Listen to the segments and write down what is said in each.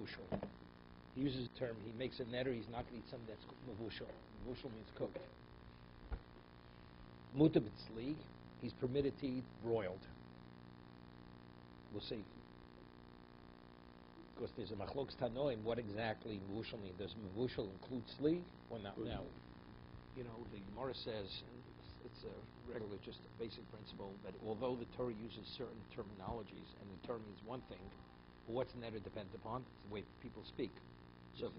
mavushal. He uses the term, he makes a neder, he's not going to eat something that's mavushal. Mavushal means cooked. Muta b'tzli, he's permitted to eat broiled. We'll see. Because there's a machlokes tanoim, what exactly mavushal means. Does mavushal include tzli or not? Now, you know, the Gemara says, it's a regular, just a basic principle, that although the Torah uses certain terminologies, and the term means one thing, but what's neder dependent upon? It's the way people speak. So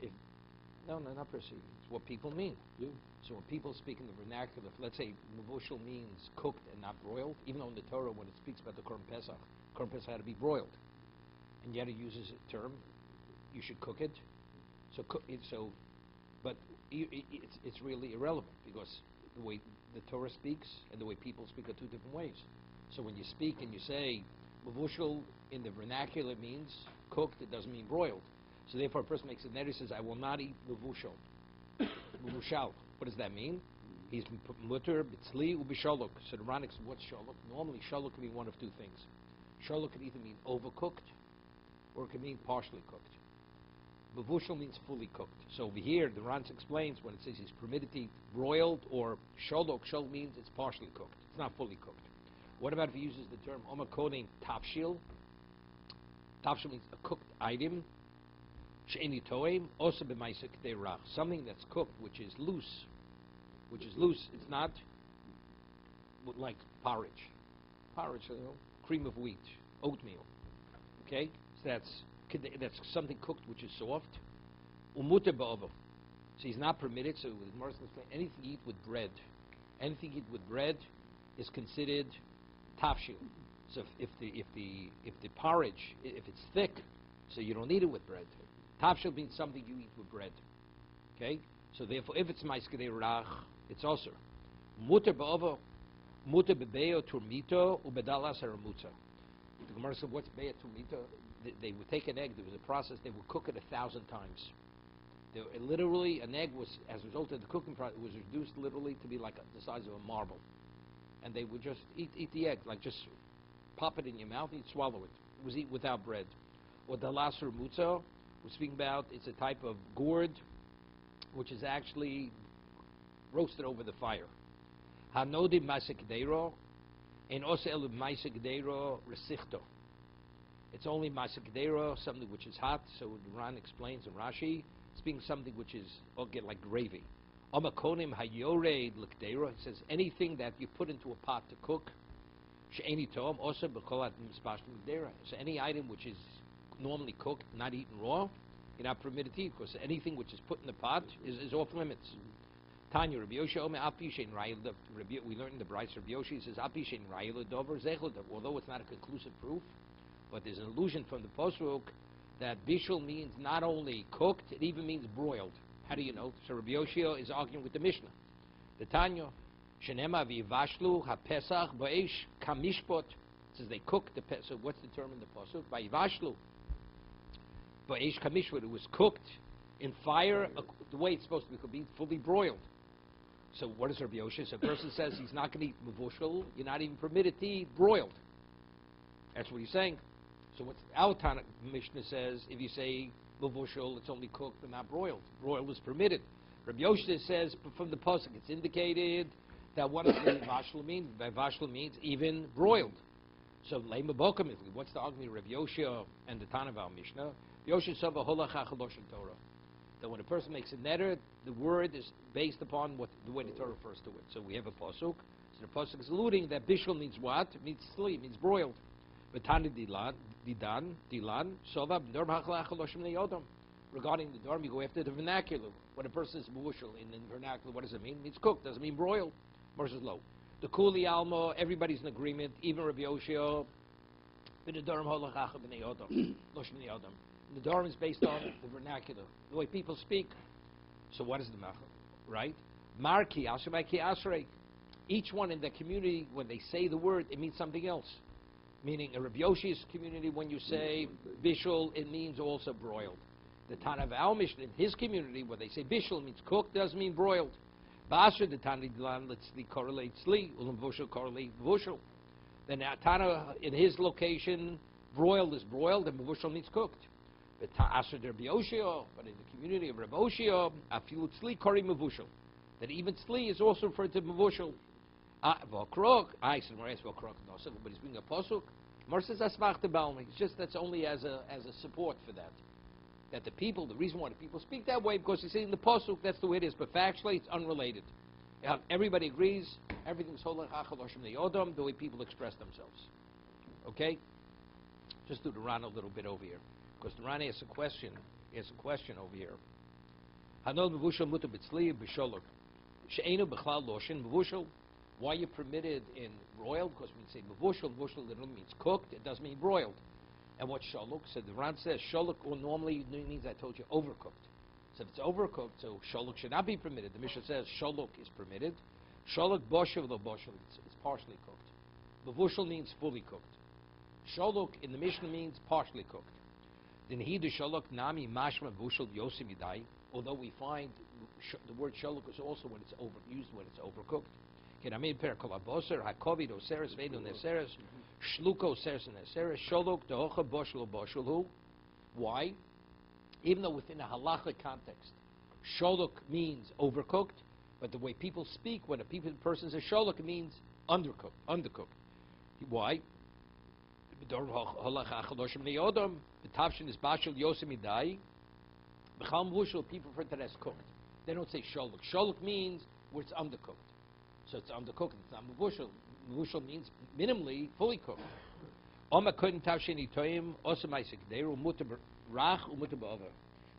if no, not perceived. It's what people mean. Yeah. So when people speak in the vernacular, if let's say mavushal means cooked and not broiled, even though in the Torah when it speaks about the Korban Pesach had to be broiled, and yet it uses a term, you should cook it. So cook it. So, but it's really irrelevant because the way the Torah speaks and the way people speak are two different ways. So when you speak and you say mavushal in the vernacular means cooked, it doesn't mean broiled. So therefore a person makes a neder, says, I will not eat mavushal. Mavushal. What does that mean? He's mutter, b'tzli, ubishaluk. So the Ranik says, what's shaluk? Normally shaluk can mean one of two things. Shaluk can either mean overcooked or it can mean partially cooked. Mavushal means fully cooked. So over here, the Ranik explains when it says he's permitted to eat broiled or shaluk, shaluk means it's partially cooked. It's not fully cooked. What about if he uses the term omakonim tafshil? Tafshil means a cooked item. Something that's cooked, which is loose. It's not like porridge. Porridge, you know, cream of wheat, oatmeal. Okay, so that's something cooked which is soft. Umuter ba'over. So he's not permitted. So with Morris explain anything you eat with bread. Anything you eat with bread is considered tafshil. So if the porridge, if it's thick, so you don't eat it with bread. Tafshil means something you eat with bread. Okay? So therefore, if it's ma'askei rach, it's also. Muter ba'over, muter bebeyo turmito, ubedalas haramutza. The Gemara said, what's beyo turmito? They would take an egg, there was a process, they would cook it 1,000 times. Literally, an egg was, as a result of the cooking process, it was reduced literally to be like the size of a marble. And they would just eat the egg, like just pop it in your mouth and you'd swallow it. It was eaten without bread. Or dalas haramutza, we're speaking about, it's a type of gourd which is actually roasted over the fire. Hanodi masekdero, and also el masekdero resichto. It's only masekdero, something which is hot. So the Ran explains in Rashi, speaking something which is like gravy. Omakonim hayored likdero. It says anything that you put into a pot to cook. She'eni tom also b'kolat mispashtim gdera. So any item which is normally cooked, not eaten raw, you're not permitted to eat, because anything which is put in the pot is off limits. Tanya Rabbi Yoshi Ome Api Shein Rayil. We learned in the Bryce Rabbi Yoshi says Api Shein Rayil Dover Zechel. Although it's not a conclusive proof, but there's an allusion from the Posuk that bishul means not only cooked, it even means broiled. How do you know? So Rabbi Yoshi is arguing with the Mishnah. The Tanya Shenema V'Yivashlu HaPesach Ba'esh Kamishpot says they cooked the Pesach. So what's the term in the Posuk? V'Yivashlu. Ba'esh Kamishpot. It was cooked in fire the way it's supposed to be. It could be fully broiled. So what is Rabbi Yoshi? So a person says he's not going to eat mavushal. You're not even permitted to eat broiled. That's what he's saying. So what our Tanakh Mishnah says, if you say mavushal, it's only cooked but not broiled. Broiled is permitted. Rabbi Yoshi says from the pasuk it's indicated that what does vashlu mean? By vashlu means even broiled. So lema bokamidli. What's the argument of Rabbi Yoshi and the Tanakh Mishnah? Yoshi sava holach hachaloshin Torah. That when a person makes a neder, the word is based upon the way the Torah refers to it. So we have a pasuk. So the pasuk is alluding that bishul means what? It means sli, means broiled. Regarding the dorm, you go after the vernacular. When a person is mavushal in the vernacular, what does it mean? It means cooked. Doesn't mean broiled. Versus low. The kuli alma, everybody's in agreement. Even Rabbi Yoshio. The dorm is based on the vernacular, the way people speak. So what is the macha? Right? Marki asrei. Each one in the community, when they say the word, it means something else. Meaning a Rabbi Yoshi's community, when you say bishul, it means also broiled. The Tana of our Mishnah, in his community, where they say bishul means cooked, doesn't mean broiled. Basher, the Tana Dilan, let's correlate sli, ulam vushul correlate vushul. Then Tana, in his location, broiled is broiled, and vushul means cooked. But in the community of Rabbi Oshia, afilu tzli kori mevushel. That even tzli is also referred to mevushel. V'krok, I said, v'krok nosel, but he's being a posuk. Mar says asmach tebalmi. It's just that's only as a support for that. That the people, the reason why the people speak that way, because he's saying the posuk, that's the way it is. But factually, it's unrelated. Everybody agrees. Everything's holach achaloshim ne'odom, the way people express themselves. Okay? Just do the Ran a little bit over here. Because the Ran asks a question. He has a question over here. Hanol mevushel mutar b'tzli b'sholok. She'enu b'chlal loshin mevushel. Why are you permitted in broiled? Because when you say mevushel, mevushel literally means cooked. It doesn't mean broiled. And what sholok? So the Ran says sholok normally means, I told you, overcooked. So if it's overcooked, so sholok should not be permitted. The Mishnah says sholok is permitted. Sholok boshev lo boshev. It's partially cooked. Mevushel means fully cooked. Sholok in the Mishnah means partially cooked. Then he sholok nami mashma mevushel yosim yidai. Although we find the word sholok is also when it's overused when it's overcooked. Kenamin per kolaboser hakovid oseres veinu neseres shluko oseres neseres sholok dehocha boshel boshelu. Why? Even though within a halachic context, sholok means overcooked, but the way people speak when a person says sholok, it means undercooked. Why? The tafshin is bashel yosemidai. B'chal mevushel, people refer to that as cooked. They don't say sholok. Sholok means where it's undercooked. So it's undercooked. It's not mevushel. Mevushel means minimally fully cooked. Oma kodim tavshin itoyim osamaisik deiru mutar rach umutar ba'over.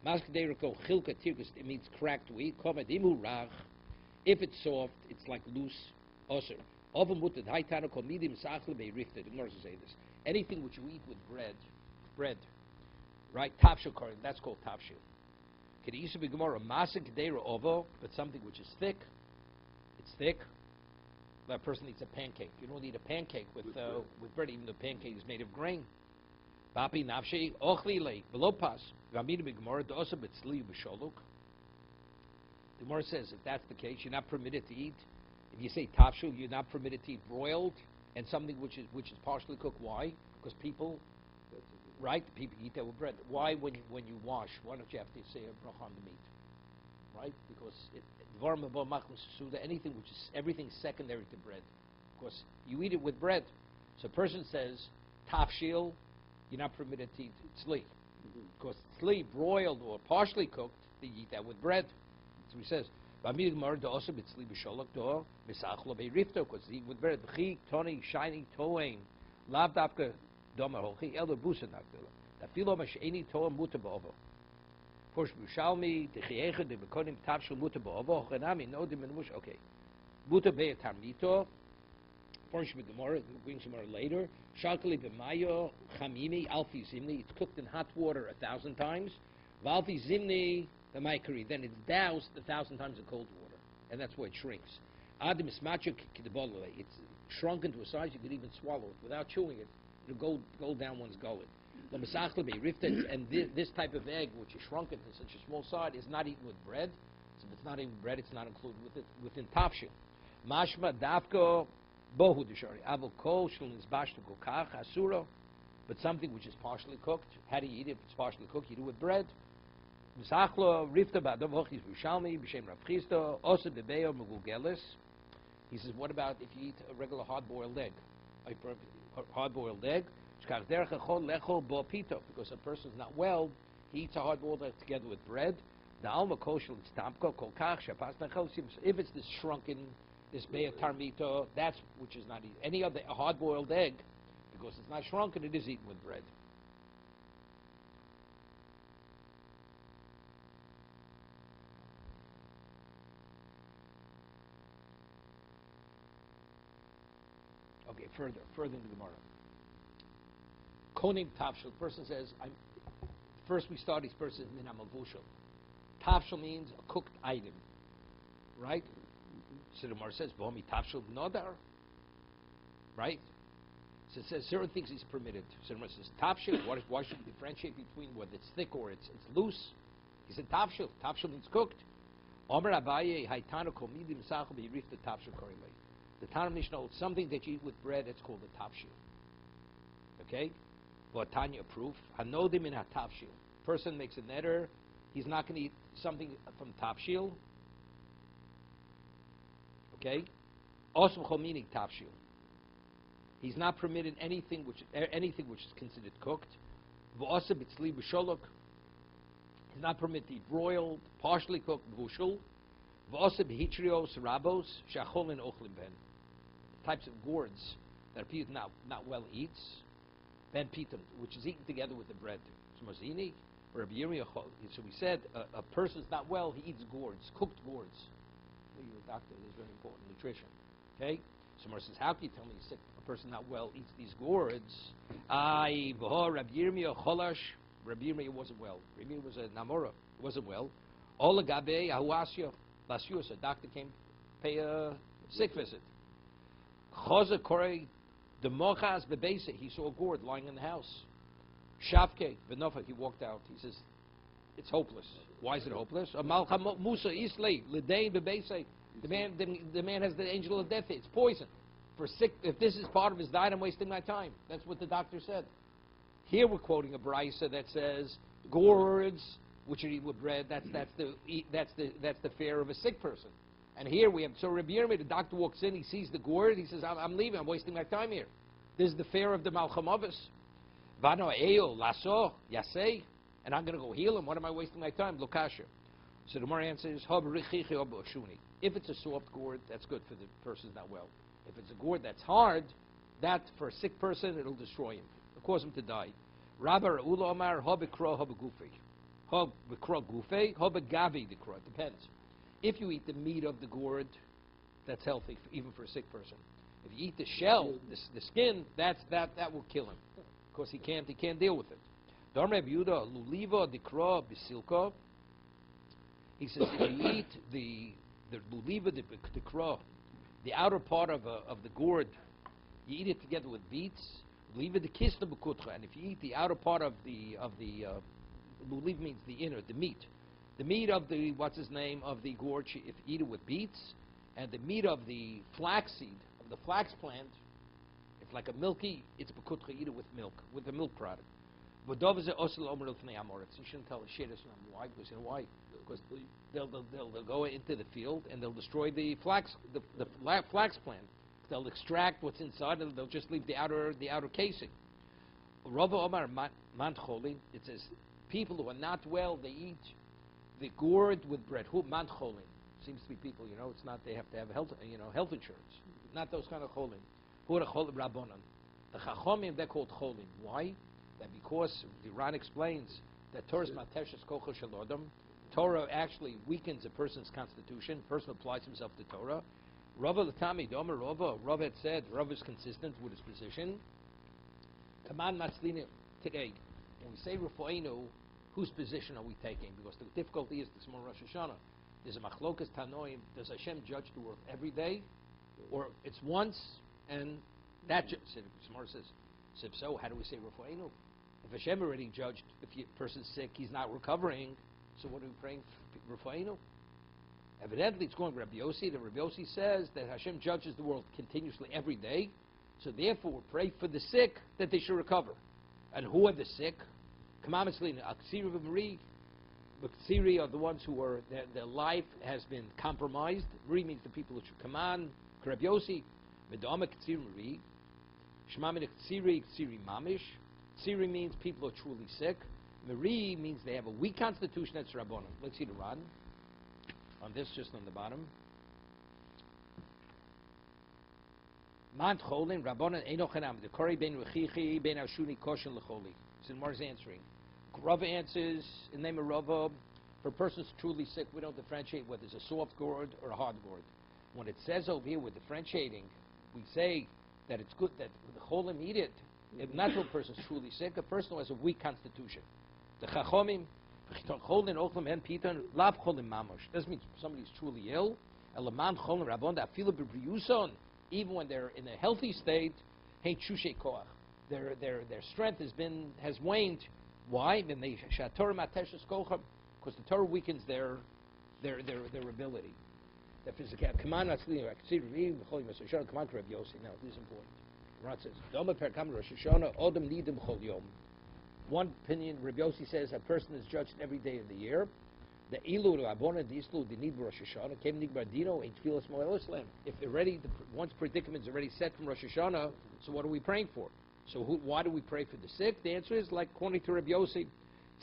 Mas deiru ko chilka tirkus. It means cracked wheat. Koma dimu rach. If it's soft, it's like loose. Oser. Over mutar haitano ko midim sachle beirifta. The Gemara say this. Anything which you eat with bread, right? Tafshil korim. That's called tafshil. Can it used to be Gemara masik deiru ovo, but something which is thick. It's thick. That person eats a pancake. You don't eat a pancake with bread, even though pancake is made of grain. Bapi nafshi ochli le below pas. V'aminu b'gemara dosa b'tzli b'sholuk. The Gemara says if that's the case, you're not permitted to eat. If you say tafshil, you're not permitted to eat broiled and something which is partially cooked. Why? Because people, right? People eat that with bread. Why when you wash? Why don't you have to say a bracha on the meat? Right? Because anything which is everything secondary to bread. Because you eat it with bread. So a person says tafshil, you're not permitted to eat tzli. Because tzli, broiled or partially cooked, they eat that with bread. So he says, because they eat with bread. Toni, shiny, toein, lav dafka, doma hochi, elder busa nagdila. Tafilo masheni toa muta ba'ovo. First, Bushalmi, the Chiecha, the Bekonim, Tafshel, Muta Ba'ovo, Chanami, no diminush. Okay. Muta Be'e Tarmito, First, Gemara, brings Gemara later. Shalkali B'mayo, Chamimi, Alfi Zimni, it's cooked in hot water 1,000 times. Valfi Zimni, the Maikari, then it's doused 1,000 times in cold water. And that's why it shrinks. Adim Ismacho Kidabolale, it's shrunk into a size you could even swallow it without chewing it. It'll go down one's gullet. And this type of egg, which is shrunken to such a small size, is not eaten with bread. So if it's not eaten with bread, it's not included within tafshil. Mashma davko bohu deshari avol kol shlun is bashtu kokach asuro. But something which is partially cooked, how do you eat it? If it's partially cooked, you do it with bread. Misachlo rifta ba'adov hochis b'shalmi b'shem Rav Chisda osa b'beyo megugelis. He says, what about if you eat a regular hard-boiled egg? A hard-boiled egg. Because a person is not well, he eats a hard-boiled egg together with bread. If it's this shrunken, this be'er tarmito, that's which is not eaten. Any other hard-boiled egg, because it's not shrunken, it is eaten with bread. Okay, further in the Gemara. Konim tafshil. Person says, first we start his person min hamavushel. Tafshil means a cooked item, right? So the Gemara says, "Bomi tafshil nodar," right? So it says certain things he's permitted. So the Gemara says, "Tafshil." Why should we differentiate between whether it's thick or it's loose? He said, "Tafshil." Tafshil means cooked. Omer Abaye haytanu kol midim sachol beirif the tafshil korimei. The Tanam Mishnah, something that you eat with bread, it's called a tafshil. Okay? But Tanya proof, hanodim in a tafshil. person makes a neder, he's not going to eat something from tafshil. Okay? Also meaning tafshil. He's not permitted anything which is considered cooked. V'asa b'tzli b'sholok. He's not permitted to eat broiled, partially cooked, bushel. V'asa b'hitrios rabos shacholin ochlim ben. Types of gourds that people not well eats. Ben pitum, which is eaten together with the bread. Mazini, or Rabbi Yirmiyah. So we said a person's not well, he eats gourds, cooked gourds. You're a doctor, this is very important, nutrition. Okay? So Mar says, how can you tell me a person not well eats these gourds? Rabbi Yirmiyah cholash. Rabbi Yirmiyah wasn't well. Rabbi Yirmiyah was a namora, wasn't well. Ola gabe ahuasya lasius. A doctor came to pay a sick visit. Choza korei demochas bebesa. He saw a gourd lying in the house. Shavke v'nofa. He walked out. He says, it's hopeless. Why is it hopeless? Musa islay l'dein bebesa. The man has the angel of death. It's poison. For sick, if this is part of his diet, I'm wasting my time. That's what the doctor said. Here we're quoting a brisa that says gourds, which are eaten with bread. That's the fare of a sick person. And here we have Rabbi Yirmiyah. The doctor walks in. He sees the gourd. He says, I'm leaving. I'm wasting my time here. This is the fare of the Malchamavis. Vano eo laso yasei. And I'm going to go heal him. What am I wasting my time? Lokasha. So the more answer is if it's a soft gourd, that's good for the person's not well. If it's a gourd that's hard, that for a sick person it'll destroy him. It'll cause him to die. Rabba Ra'ula Omar Habikra Habagufi. Habikra Gufe, Habagavi Dikra. It depends. If you eat the meat of the gourd, that's healthy even for a sick person. If you eat the shell, the skin, that will kill him. Because he can't deal with it. Darmeb Yuda Luliva Dikra Bisilka. He says if you eat the luliva dikra, the outer part of the gourd, you eat it together with beets. Luliva dekisna b'kutra, and if you eat the outer part of the luliva means the inner, the meat of the of the gourd, if you eat it with beets, and the meat of the flaxseed of the flax plant, it's like a milky. It's b'kutra. Eat it with milk, with the milk product. You shouldn't tell the shidduch. Why? Because you know why? Because they'll go into the field and they'll destroy the flax plant. They'll extract what's inside and they'll just leave the outer casing. Rava Omar Mantcholin. It says people who are not well, they eat the gourd with bread. Who Mantcholin? Seems to be people. It's not they have to have health insurance. Not those kind of cholin. Who are cholin rabbanon? The chachomim they're called cholin. Why? That because the Iran explains that Torah's mateshes kochel shel adam, Torah actually weakens a person's constitution. A person applies himself to Torah. Rava l'tami domer Rava had said, Rava is consistent with his position. Kaman matzlinu today, when we say Rufoinu, whose position are we taking? Because the difficulty is this more Rosh Hashanah. There's a machlokas tanoim. Does Hashem judge the world every day, or it's once and that? Smart says, if so, how do we say Rufoinu? If Hashem already judged, if a person's sick, he's not recovering, so what are we praying for Rufainu? Evidently, it's going to Rabbi Yossi. Rabbi Yossi says that Hashem judges the world continuously every day, so therefore we pray for the sick that they should recover. And who are the sick? Kamamitslin, Aksiri v'Mari. Aksiri are the ones who are, their life has been compromised. Mari means the people who should come on. Rabbi Yossi, Medama Aksiri Mari. Shmamin Aksiri, Aksiri Mamish. Tsiri means people are truly sick. Mari means they have a weak constitution. That's Rabbanon. Let's see the Ran. On this, just on the bottom. Mant cholin Rabbanon enochanam. The kori ben rechichi ben ashuni koshin lecholi. So Mar's answering. Rava answers in the name of Rava. For a person who's truly sick, we don't differentiate whether it's a soft gourd or a hard gourd. When it says over here we're differentiating, we say that it's good that the cholim eat it. If not a person is truly sick, a person who has a weak constitution. The chachomim, cholin ochlim and pitan lav cholim mamosh. Doesn't mean somebody's truly ill. Elaman cholim rabon that feel b'briyuson, even when they're in a healthy state, hey chushe koach. Their strength has waned. Why? Then they shator mateshes kocham, because the Torah weakens their ability. That physical. Come on, let's leave. Come on, Rabbi Yossi. Now this is important. Rat says, "Doma per kam Rosh Hashanah, Odom nidim chol yom." one opinion, Rabbi Yossi says a person is judged every day of the year. The ilu rabona dislu dinid Rosh Hashanah came nigbardino in tfilas moel Islam. If already one's predicament is already set from Rosh Hashanah, so what are we praying for? So why do we pray for the sick? The answer is like according to Rabbi Yossi,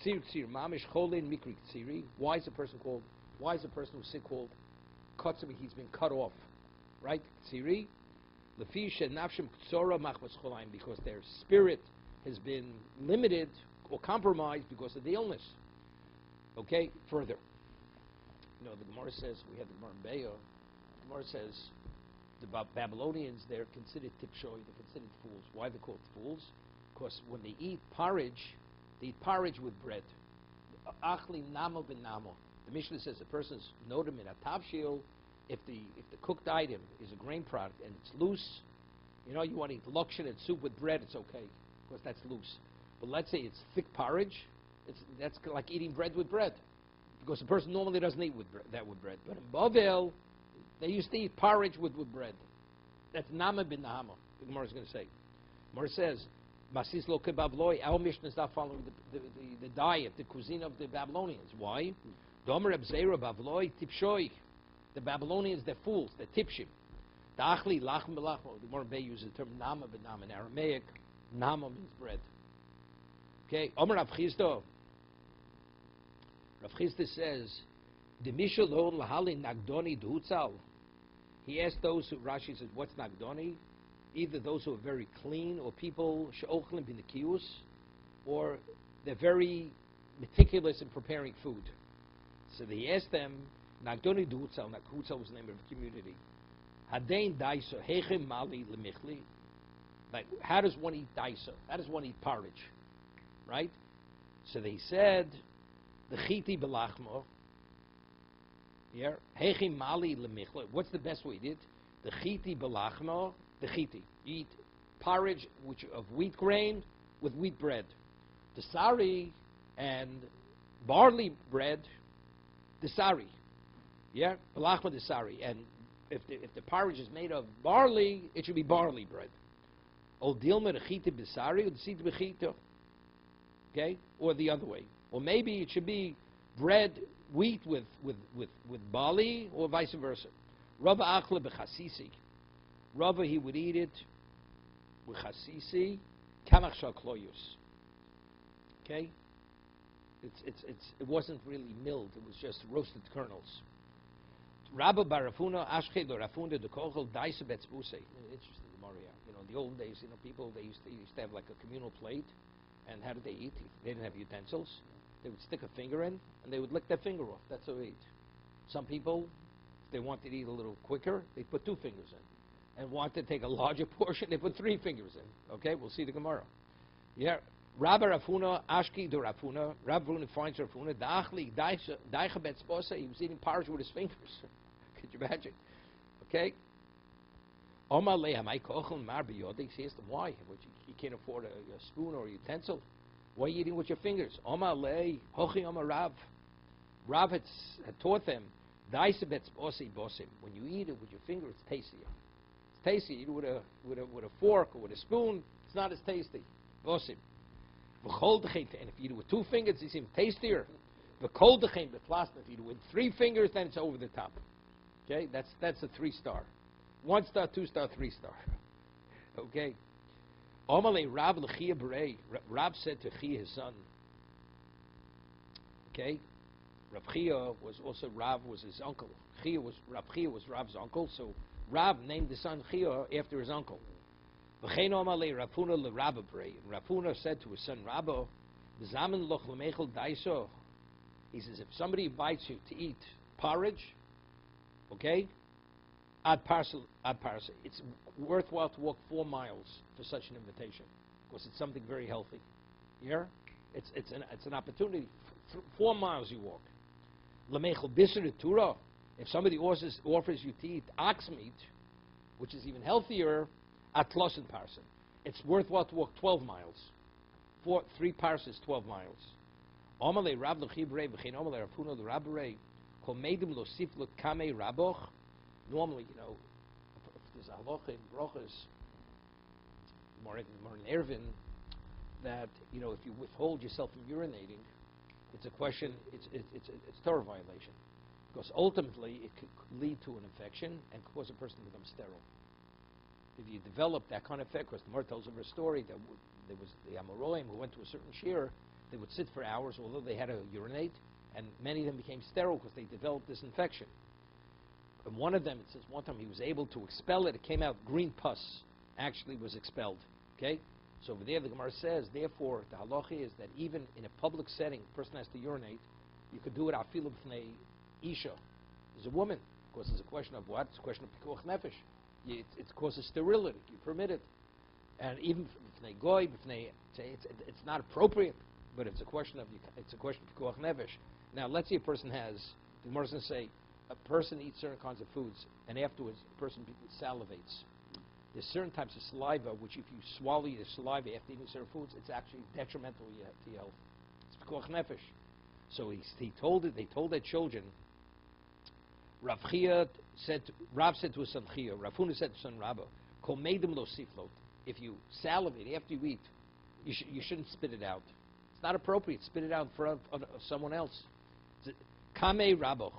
tzir tzir mamish cholin mikri tziri. Why is a person who's sick called katzimi? He's been cut off, right? Tziri, lefi shenafshem ktsora machmas cholayim, because their spirit has been limited or compromised because of the illness. Okay, further. The Gemara says, we have the Gemara in Be'ah. The Gemara says, the Babylonians, they're considered tipshoy, they're considered fools. Why are they called fools? Because when they eat porridge with bread. Achli namo ben namo. The Mishnah says a person's nodim in a tavshil, if the cooked item is a grain product and it's loose, you want to eat lokshen and soup with bread, it's okay, because that's loose. But let's say it's thick porridge, that's like eating bread with bread, because the person normally doesn't eat that with bread. But in Bavel, they used to eat porridge with bread. That's nama bin nahama. The Gemara is going to say. Gemara says, "Masis lo kebavloi." Our Mishnah is not following the diet, the cuisine of the Babylonians. Why? Domer abzeira bavloi tipshoi. The Babylonians, they're fools. They're tipshim. The achli lachm belachmo. The Gemara uses the term nama bin nama. In Aramaic, nama means bread. Okay. Omer Rav Chisda. Rav Chisda says, "The Mishalon lahali nagdoni dutzal." He asked those who, Rashi says, what's nagdoni? Either those who are very clean, or people she'ochlim b'nekius, or they're very meticulous in preparing food. So he asked them, nagdoni dutzal. Nagdutzal was the name of the community. Hadein daisa hechem mali lemichli. Like, how does one eat daisa? How does one eat porridge? Right? So they said, the chiti belachmo. Here, hechim mali lemichla. What's the best way to eat it? The chiti belachmo. The chiti. You eat porridge of wheat grain with wheat bread. The sari and barley bread. The sari. Yeah, belachmo the sari. And if the porridge is made of barley, it should be barley bread. Ol dilma the chiti besari or the chiti bechito. Okay, or the other way. Or maybe it should be bread, wheat with barley, or vice versa. Rava achla b'chasisi. Rava, he would eat it with chasisi, kamach shal kloyus. Okay? It wasn't really milled, it was just roasted kernels. Rabba barafuna, ashke do rafunda de kochel, daisa betzbuse. Interesting, Maria. In the old days, people, they used to have like a communal plate. And how did they eat? They didn't have utensils. They would stick a finger in, and they would lick their finger off. That's how they eat. Some people, if they wanted to eat a little quicker, they put 2 fingers in. And wanted to take a larger portion, they put 3 fingers in. Okay, we'll see the Gemara. Yeah, Rabba Rafuna, Ashki do Rafuna, Rabba Rafuna finds Rafuna, Dachli, Daicha Bet Sposa, he was eating porridge with his fingers. Could you imagine? Okay? Omar Leha, my Kochel Mar Biyodik, he asked him why. You can't afford a spoon or a utensil. Why are you eating with your fingers? Omar Leh, Hochi Omar Rav. Rav had taught them, Daisa Bet Sposi Bosim. When you eat it with your finger, it's tastier. It's tasty. You eat it with a fork or with a spoon, it's not as tasty. Bosim. And if you eat it with 2 fingers, it seems tastier. If you eat it with 3 fingers, then it's over the top. Okay, that's a 3-star. 1-star, 2-star, 3-star. Okay. Omale Rab L'chia Berei. Rab said to Chia, his son. Okay. Rab Chia was also, Rab was his uncle. Rab Chia was Rab's uncle, so Rab named the son Chia after his uncle. V'chein Omale Rapuna L'Rabba Berei. And Rapuna said to his son Rabba, B'zamen Loch L'mechel Daiso. He says, if somebody invites you to eat porridge, okay, ad parcel. It's worthwhile to walk 4 miles for such an invitation, because it's something very healthy. Yeah, it's an opportunity. 4 miles you walk. Lamechel biser tura. If somebody offers you to eat ox meat, which is even healthier, at losen parson, it's worthwhile to walk 12 miles. 3 parsas, 12 miles. Omale Rab L'chibrei v'chein Omale Rapuna L'Rabberei kol meidim lo siflut kamei raboch. Normally, if there's a halacha in brachas, more in Ervin, that, if you withhold yourself from urinating, it's a question, it's Torah violation. Because ultimately, it could lead to an infection and cause a person to become sterile. If you develop that kind of effect, because the Gemara tells of a story that there was the Amoraim who went to a certain shear, they would sit for hours, although they had to urinate, and many of them became sterile because they developed this infection. And one of them, it says one time he was able to expel it. It came out green pus, actually was expelled. Okay? So over there, the Gemara says, therefore, the halacha is that even in a public setting, a person has to urinate, you could do it afilu b'fnei isha. There's a woman. Of course, it's a question of what? It's a question of pikuach nefesh. It causes sterility. You permit it. And even b'fnei goy, it's not appropriate, but it's a question of pikuach nefesh. Now, let's say a person has, the Gemara is going to say, a person eats certain kinds of foods, and afterwards, a person salivates. There's certain types of saliva which, if you swallow your saliva after eating certain foods, it's actually detrimental to your health. It's pikuach nefesh. So they told their children. Rav said to his son Chia, Rav Huna said to his son Rabba, "Kol meidem lo siflot." If you salivate after you eat, you shouldn't spit it out. It's not appropriate. Spit it out in front of someone else. Kamei Rabboch,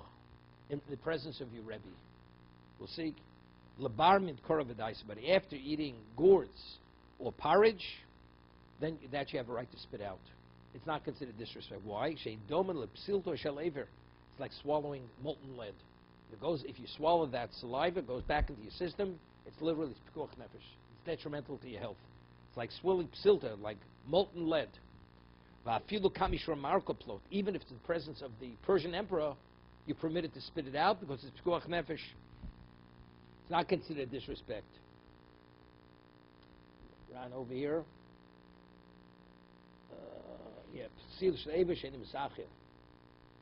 in the presence of your Rebbe. We'll see. Labar min koravadais, but after eating gourds or porridge, then that you have a right to spit out. It's not considered disrespect. Why? It's like swallowing molten lead. If you swallow that saliva, it goes back into your system. It's literally pikuach nefesh. It's detrimental to your health. It's like swilling psilta, like molten lead. Even if it's in the presence of the Persian emperor, you're permitted to spit it out because it's pikuach nefesh. It's not considered disrespect. Ran over here.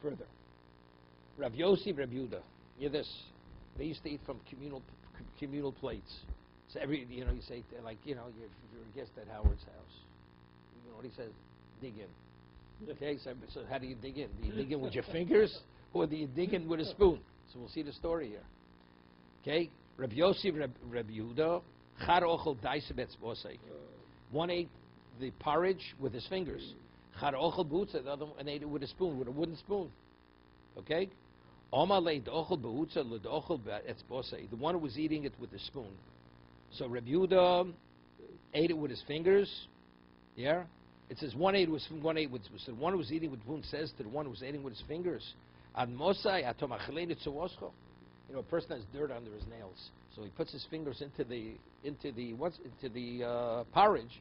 Further. Rav Yossi, Rav Yehuda. Hear this. They used to eat from communal plates. So you say, like, if you're a guest at Howard's house, you know what he says? Dig in. Okay, so how do you dig in? Do you dig in with your fingers, or do you dig in with a spoon? So we'll see the story here. Okay, Rav Yossi, Rav Yehuda, Char ochel daisa betzbosei. One ate the porridge with his fingers. Char ochel b'utza, the other one ate it with a spoon, with a wooden spoon. Okay? Omalei d'ochel b'utza l'd'ochel betzbosei. The one who was eating it with the spoon. So Rabbi Yehuda ate it with his fingers. Yeah? It says one ate with one so the one who was eating with the spoon says to the one who was eating with his fingers, Ad mosai atom achlein etzuoscho. A person has dirt under his nails. So he puts his fingers into the porridge.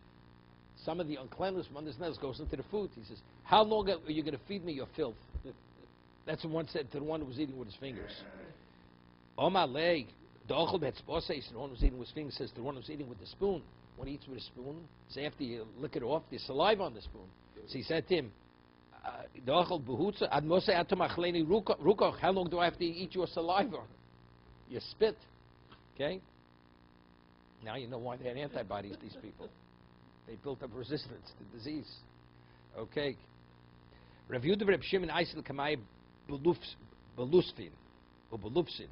Some of the uncleanness from under his nails goes into the food. He says, "How long are you going to feed me your filth?" That's what one said to the one who was eating with his fingers. Omalei, the ochel betzbosei, the one who was eating with his fingers says to the one who was eating with the spoon. When he eats with a spoon, so after you lick it off, there's saliva on the spoon. So he said to him, "The ochel behutza ad mosei atom achleni rukoch. How long do I have to eat your saliva? Your spit." Okay. Now you know why they had antibodies. These people. They built up resistance to disease. Okay. Rav Yehuda Reb Shimon Eisel Kamai Belusfin or Belufsin.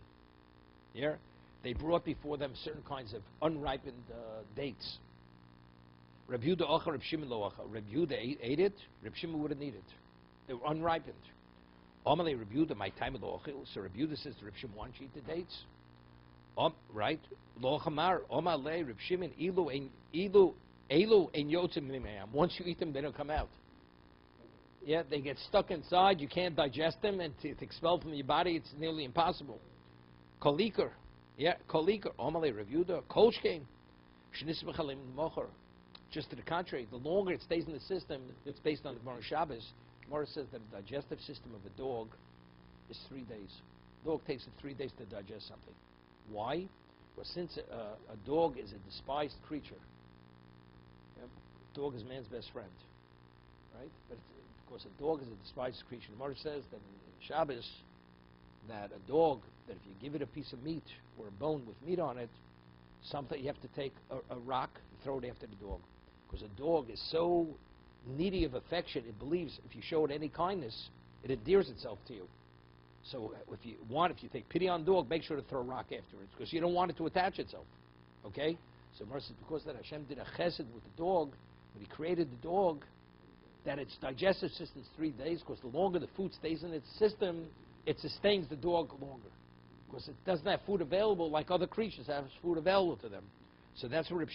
Yeah? They brought before them certain kinds of unripened dates. Reb Yehuda Ocha, Reb Shimon Lo Ocha. Reb Yehuda ate it, Reb Shimon wouldn't eat it. They were unripened. Amalei Reb Yehuda, my time of the Ochil. So Reb Yehuda says to Reb Shimon, why don't you eat the dates? Right? Lo Ochamar, Amalei Reb Shimon, Elu ein yotzim mimayam. Once you eat them, they don't come out. Yeah, they get stuck inside. You can't digest them, and to expel from your body, it's nearly impossible. Kolikar, yeah, kolikar. Omalei Rav Yehuda, kolshkein, shnis mechalim mocher. Just to the contrary, the longer it stays in the system, it's based on the Gemara Shabbos. Gemara says that the digestive system of a dog is 3 days. Dog takes it 3 days to digest something. Why? Well, since a dog is a despised creature. Dog is man's best friend, right? But of course, a dog is a despised creature. The Gemara says that in Shabbos, that a dog, that if you give it a piece of meat or a bone with meat on it, something you have to take a rock and throw it after the dog, because a dog is so needy of affection. It believes if you show it any kindness, it endears itself to you. So if you take pity on a dog, make sure to throw a rock afterwards, because you don't want it to attach itself. Okay? So Gemara says because that Hashem did a chesed with the dog, When he created the dog, that its digestive system is 3 days, because the longer the food stays in its system, it sustains the dog longer. Because it doesn't have food available like other creatures have food available to them. So that's what Reb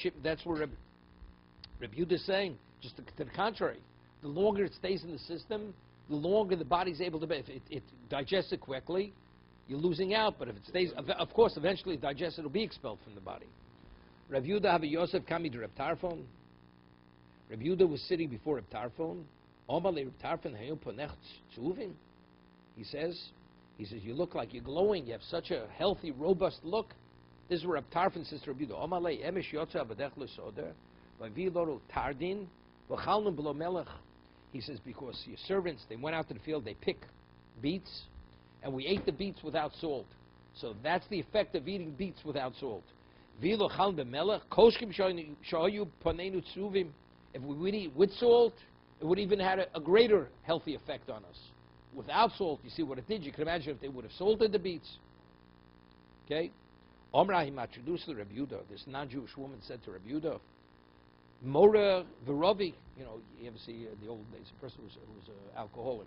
Yehuda is saying. Just to the contrary, the longer it stays in the system, the longer the body's able to. If it digests it quickly, you're losing out. But if it stays, of course, eventually digested, it'll be expelled from the body. Reb Yehuda have a Yosef Kami to Reb Tarfon. Reb Yehuda was sitting before Reb Tarfon. He says, you look like you're glowing. You have such a healthy, robust look. This is where Reb Tarfon says to Reb Yehuda, he says, because your servants, they went out to the field, they pick beets, and we ate the beets without salt. So that's the effect of eating beets without salt. If we would eat with salt, it would even have a greater healthy effect on us. Without salt, you see what it did. You can imagine if they would have salted the beets. Okay? This non-Jewish woman said to Rabbi Yehuda, Mora Veravi, you ever see in the old days, a person who was an alcoholic,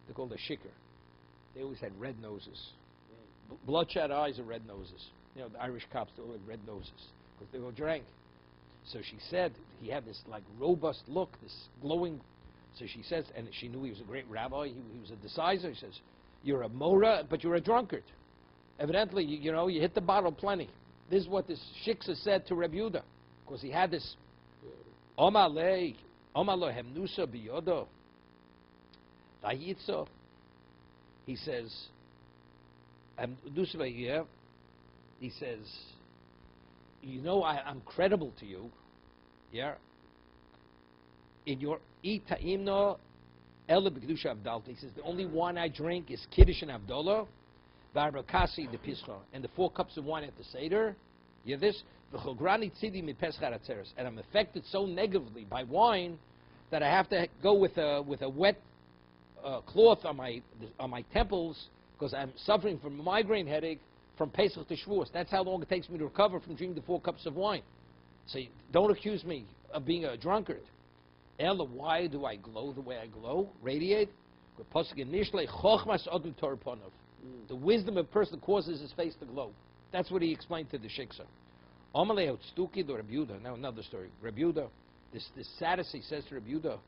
they called a shikker. They always had red noses. Bloodshot eyes and red noses. The Irish cops, they all had red noses because they all drank. So she said he had this robust look, this glowing. So she says, and she knew he was a great rabbi. He was a decider. He says, "You're a mora, but you're a drunkard. Evidently, you hit the bottle plenty." This is what this shiksa said to Reb Yehuda, because he had this. Omale hemnusa biyodo. He says, he says, I'm credible to you. Yeah. In your itaimno ela b'kedusha avdalta. He says the only wine I drink is kiddush and avdallah, v'arbakasi the pischa, and the 4 cups of wine at the seder. You hear this? V'chograni tzidi mipescha atzeres, and I'm affected so negatively by wine that I have to go with a wet cloth on my temples because I'm suffering from a migraine headache from Pesach to Shavuos. That's how long it takes me to recover from drinking the 4 cups of wine. So don't accuse me of being a drunkard. Ella, why do I glow the way I glow? Radiate? The wisdom of a person causes his face to glow. That's what he explained to the shiksa. Now another story. Rabbi Yehuda, this Sadducee says to Rabbi Yehuda,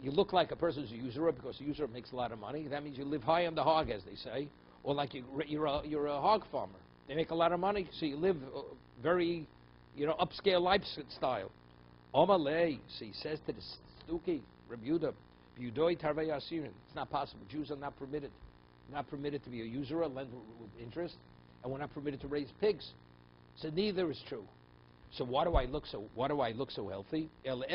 you look like a person who's a usurer because a usurer makes a lot of money. That means you live high on the hog, as they say. Or like you're a hog farmer. They make a lot of money, so you live very, upscale lifestyle. Omalei, so he says to the Stuki, Rabbi Yehuda, it's not possible. Jews are not permitted. Not permitted to be a usurer, lend with interest, and we're not permitted to raise pigs. So neither is true. So why do I look so healthy? The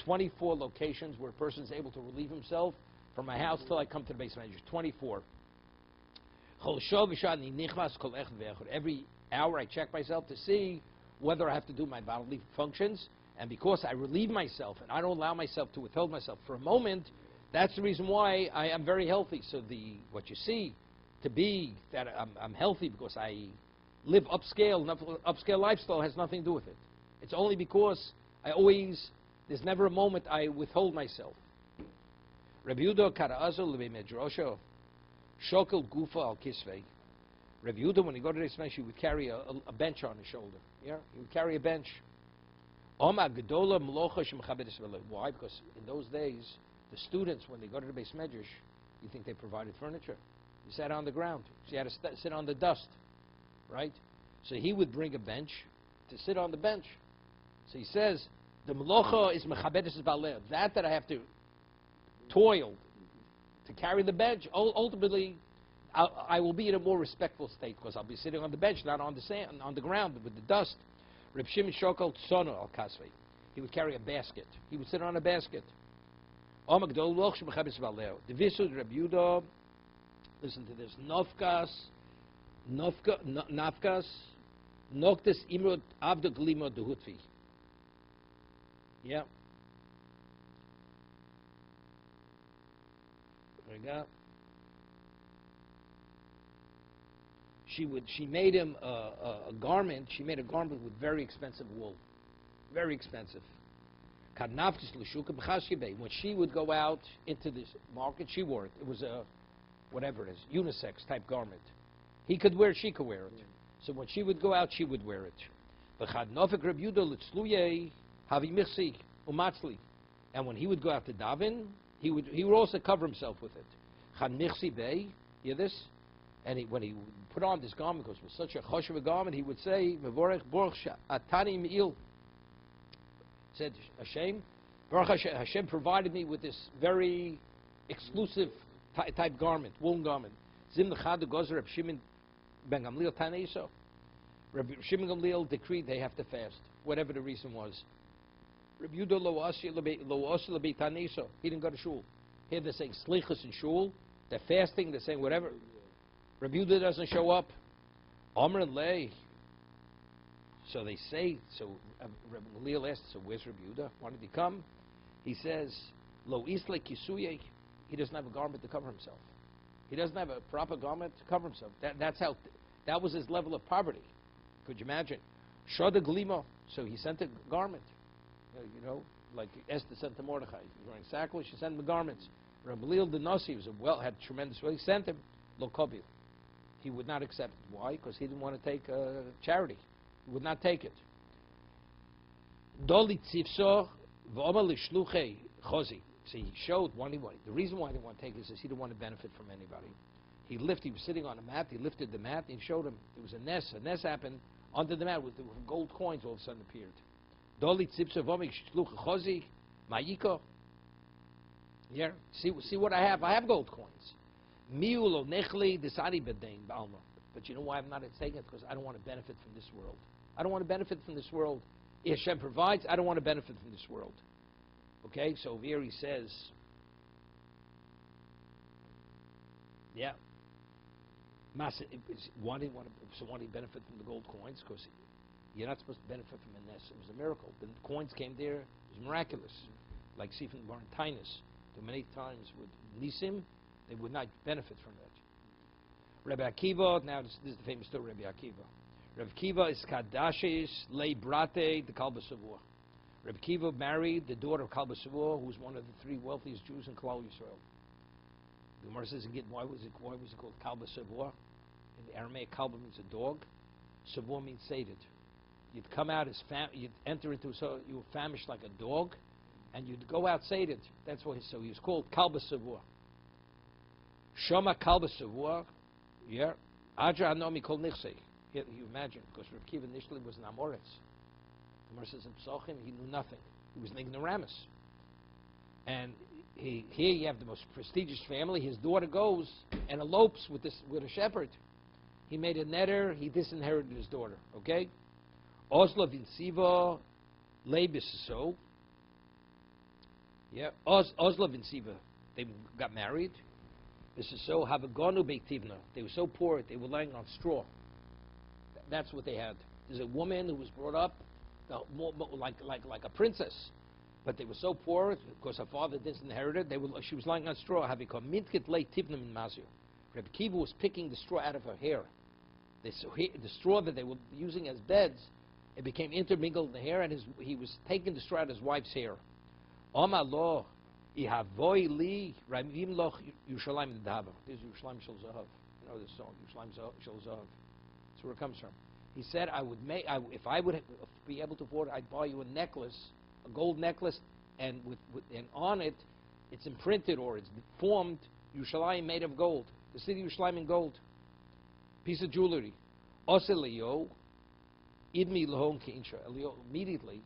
24 locations where a person is able to relieve himself from my house till I come to the base manager. 24. Every hour I check myself to see whether I have to do my bodily functions, and because I relieve myself and I don't allow myself to withhold myself for a moment, that's the reason why I am very healthy. So what you see to be that I'm healthy because I live upscale lifestyle has nothing to do with it. It's only because there's never a moment I withhold myself. Rabbi Yehuda Kara'azo Lebe Medrosho Shokel Gufa Al Kisvei. Rabbi Yehuda, when he go to this bench, he would carry a bench on his shoulder. Yeah, he would carry a bench. Why? Because in those days, the students, when they go to the Beis Medrash, you think they provided furniture. You sat on the ground. So you had to sit on the dust, right? So he would bring a bench to sit on the bench. So he says, the melocha is mechabedes baleh. That I have to toil to carry the bench, ultimately, I will be in a more respectful state because I'll be sitting on the bench, not on the sand, on the ground with the dust. Reb Shimon Shokal Tsono Al Kasvei. He would carry a basket. He would sit on a basket. The Visud Reb Yehuda, listen to this. Nafkas, Noktes Imrod Avda Glima Dehutvi. Yeah. There we go. She made him a garment. She made a garment with very expensive wool, very expensive. When she would go out into this market, she wore it. It was a, whatever it is, unisex type garment. He could wear it, she could wear it. So when she would go out, she would wear it. And when he would go out to daven, he would also cover himself with it. Hear this? And when he would put on this garment, because it was such a choshev garment, he would say, said Hashem, Baruch Hashem provided me with this very exclusive type garment, woolen garment. Zim l'chad gozer Reb Shimon ben Gamliel Taneiso. Reb Shimon Gamliel decreed they have to fast, whatever the reason was. Reb Yudah lo asi l'bei Taneiso. He didn't go to shul. Here they're saying slichus in shul. They're fasting. They're saying whatever. Reb Yudah doesn't show up. Amr lei. So they say, so Reb Gamliel asked, so where's Reb Yudah? Why did he come? He says, lo isle kisuye. He doesn't have a garment to cover himself. He doesn't have a proper garment to cover himself. That was his level of poverty. Could you imagine? Shoda glimo. So he sent a garment. Like Esther sent to Mordechai. He was wearing sackcloth. She sent him the garments. Reb Gamliel the Nasi had tremendous wealth. He sent him lo kobil. He would not accept it. Why? Because he didn't want to take charity. He would not take it. Doli tzivso v'omer l'shluchei chozi. See, he showed the reason why he didn't want to take it is he didn't want to benefit from anybody. He was sitting on a mat. He lifted the mat. And he showed him there was a nest. A nest happened under the mat with gold coins. All of a sudden appeared. Doli tzivso v'omer l'shluchei chozi ma'iko. Yeah, see what I have. I have gold coins. Miulo nechli desari bedain ba'alma. But you know why I'm not taking it? Because I don't want to benefit from this world. I don't want to benefit from this world. If Hashem provides, I don't want to benefit from this world. Okay, so over here he says, yeah. Why did he benefit from the gold coins? Because you're not supposed to benefit from a nest. It was a miracle. The coins came there. It was miraculous. Like see from Barantinus. There many times with Nisim, they would not benefit from that. Rabbi Akiva, now this is the famous story of Rabbi Akiva. Rabbi Akiva is Kadashes Le Brate the Kalba Savur. Rabbi Akiva married the daughter of Kalba Savur, who was one of the three wealthiest Jews in Klal Yisrael. The Gemara says again, why was it called Kalba Savur? In the Aramaic, Kalba means a dog. Savur means sated. You'd come out you'd enter into you were famished like a dog, and you'd go out sated. That's why. So he was called Kalba Savur. Shoma Kalba Savur. Yeah. Adra Anomi Kol Nichsei. You imagine, because Reb Kiva initially was an Amoritz. The Gemara says in Psochim, he knew nothing. He was an ignoramus. And here you have the most prestigious family. His daughter goes and elopes with a shepherd. He made a netter. He disinherited his daughter. Okay? Oslo Vinsiva Leibiso. Yeah. Oslo Vinsiva. They got married. This is so Havagonu Beitivna. They were so poor, they were laying on straw. That's what they had. There's a woman who was brought up like a princess, but they were so poor because her father disinherited. She was lying on straw. Having come mintkit lay tivna min mazir. Rabbi Kiva was picking the straw out of her hair. The straw that they were using as beds, it became intermingled in the hair, and he was taking the straw out of his wife's hair. Omar lo. Ihavoi li Ramim loch Yerushalayim Dava. This is Yerushalayim Shel Zahav. You know this song, Yerushalayim Shel Zahav. That's where it comes from. He said, if I would be able to afford it, I'd buy you a necklace, a gold necklace, and and on it, it's imprinted or it's formed Yerushalayim made of gold. The city of Yerushalayim in gold. Piece of jewelry. Oseliyo, idmi lahon keinsha. Immediately,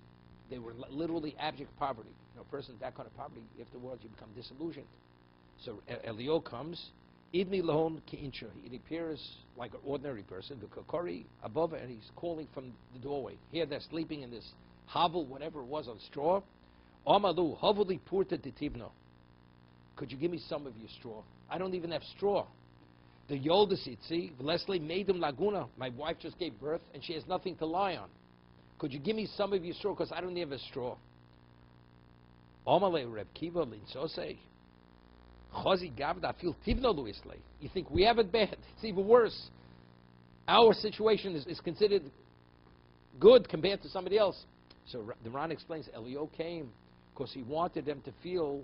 they were literally abject poverty. A person that kind of poverty, afterwards you become disillusioned. So Elio comes, idmi lahon keinsha. It appears like an ordinary person, the kokori above it, and he's calling from the doorway. Here they're sleeping in this hovel, whatever it was, on straw. Amalu hovuli purta ditivno. Could you give me some of your straw? I don't even have straw. The yoldasitzi, Leslie made him laguna. My wife just gave birth, and she has nothing to lie on. Could you give me some of your straw? Because I don't have a straw. Omale Reb Kiva linsose. Chozi gavda fil tivno luisle. You think we have it bad? It's even worse. our situation is considered good compared to somebody else. So the Ran explains, Elio came because he wanted them to feel,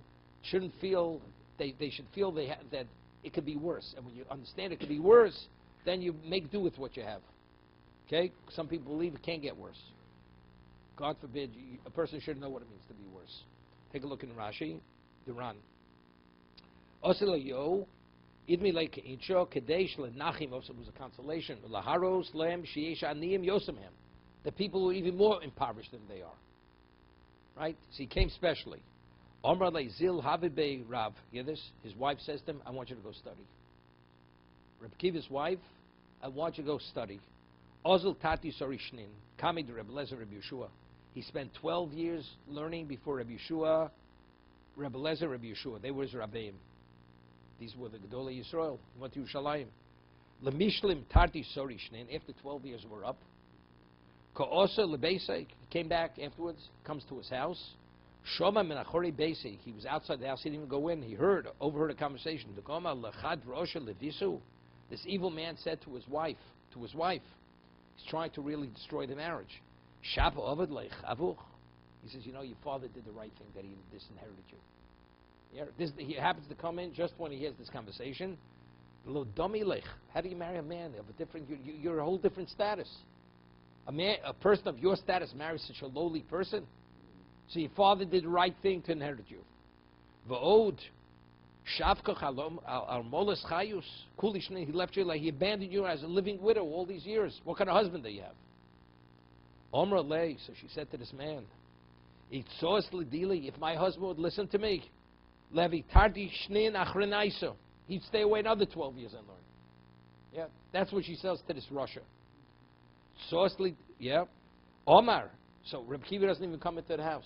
they should feel that it could be worse. And when you understand it could be worse, then you make do with what you have. Okay? Some people believe it can't get worse. God forbid, a person should know what it means to be worse. Take a look in Rashi, the Ran. Oselayo, idmi like incho kadesh lenachim. Also was a consolation. Laharos lem sheyesh aniyim yosemhem. The people who are even more impoverished than they are. Right? So he came specially. Omar le zil havibe Rav. Hear this? His wife says to him, I want you to go study. Reb Kiva's wife, I want you to go study. Ozel tati sorishnin. Kami de Reb Lezer Reb Yeshua. He spent 12 years learning before Reb Yeshua, Reb Lezer Reb Yeshua. They were his Rabbeim. These were the Gedolei Yisrael. He went to Yerushalayim. Lemishlim tati sorishnin. After 12 years were up. Ka'osa lebeisei. He came back afterwards, comes to his house. Shoma min achori beisei. He was outside the house. He didn't even go in. He overheard a conversation. Dekoma lechad rosha levisu. This evil man said to his wife, he's trying to really destroy the marriage. Shapa ovad lechavuch. He says, you know, your father did the right thing that he disinherited you. Yeah, he happens to come in just when he hears this conversation. Lo domi lech. How do you marry a man of a different? You're a whole different status. A person of your status marries such a lowly person. So your father did the right thing to inherit you. V'od shavkach al molas chayus kulishne. He left you like he abandoned you as a living widow all these years. What kind of husband do you have? Omra lei. So she said to this man, "Itzos lidili. If my husband would listen to me, levi tardi shnein achrenaisa. He'd stay away another 12 years and learn." Yeah, that's what she says to this Russia. Sourcely, yeah. Omar. So Reb Kiva doesn't even come into the house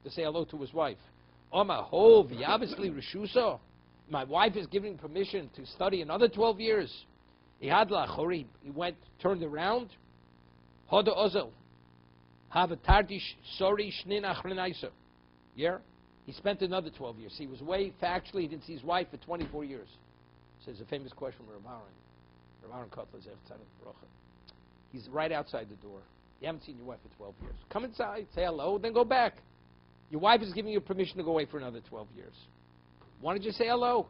to say hello to his wife. Omar, ho, obviously Rishuso. My wife is giving permission to study another 12 years. He went, turned around. Hoda ozel. Have a tardish sorry shnin achrenaisa. Yeah? He spent another 12 years. He was away factually. He didn't see his wife for 24 years. So there's a famous question from Rav Aaron Kotler. He's right outside the door. You haven't seen your wife for 12 years. Come inside, say hello, then go back. Your wife is giving you permission to go away for another 12 years. Why don't you say hello?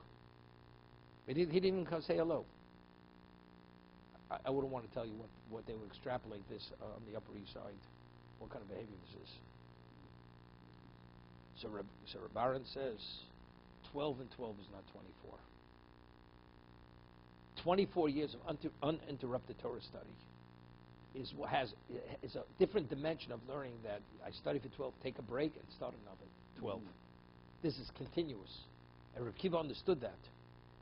He didn't even come say hello. I wouldn't want to tell you what they would extrapolate this on the Upper East Side, what kind of behavior this is. So Reb Aaron says 12 and 12 is not 24. 24 years of uninterrupted Torah study is a different dimension of learning that I study for 12, take a break, and start another 12. This is continuous. And Reb Kiva understood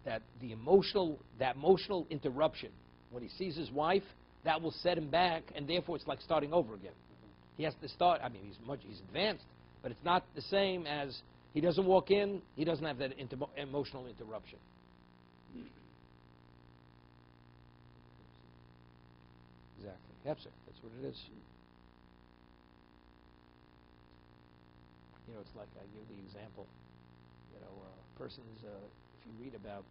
that the emotional interruption, when he sees his wife, that will set him back, and therefore it's like starting over again. He has to start, he's advanced, but it's not the same as he doesn't walk in, he doesn't have that emotional interruption. Exactly. That's what it is. You know, it's like I give the example. You know, a person is, if you read about,